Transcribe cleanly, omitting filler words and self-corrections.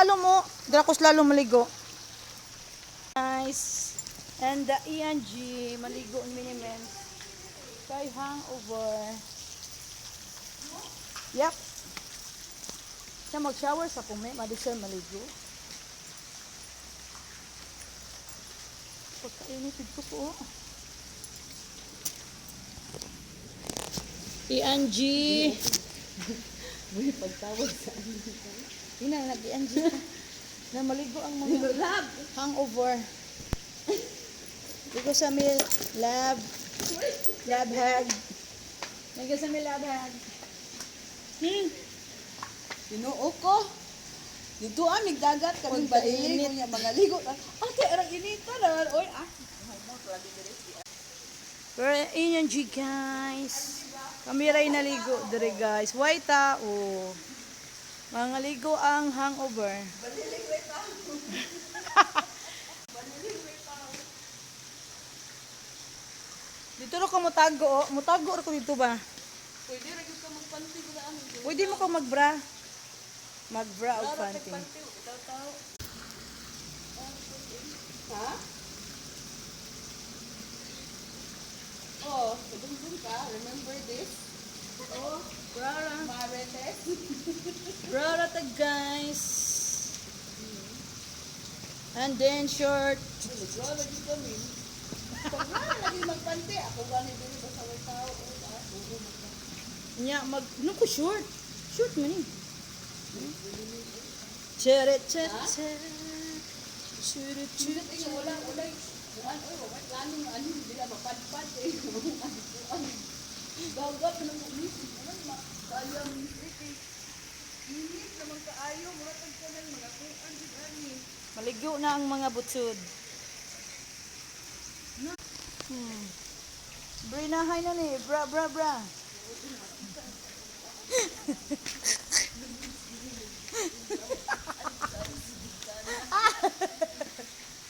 slalom mo. Dira ko slalom maligo. Nice. And the ENG maligo in Minimen. Kay hangover. Yep. Siya mag-shower sa kume, madisal maligo. Pagkainit ito po. ENG. May pagtawag sa ano. Ina, nag-ENG ka. Na maligo ang mga hangover. Ligo sa may lab hag. Ligo sa may lab hag. Tinuo ko. Dito amig dagat kaming balilig niya mga ligo. Ate, arang inita na. Oy, Pero ENG guys. Kami rin naligo dire guys. White oh. Mga ligo ang hangover. balilig ray ta. Dito ro ko mutago, oh. Mutago ro ko dito ba? Pwede ra gyud ka magpanty ko amin. Pwede mo ko magbra. Magbra o panty. Ha? Oh, dun ka. Remember this? Oh, Brara. Marites. Brara ta guys. And then short. Nagro lagi kami. Pag lagi magpanty, ako gani din basta may tao. Nya mag no ko short. Short man ni. Chere chere chere. Chere chere. Tingnan wala kuan oy, wala planning ano, hindi na mapadpad eh. Gawgat na mo ni. Ano ma? Kaya mi ini naman kaayo mura tag kanang mga kuan di ani. Maligyo na ang mga butsod. Brinahay na ni, bra.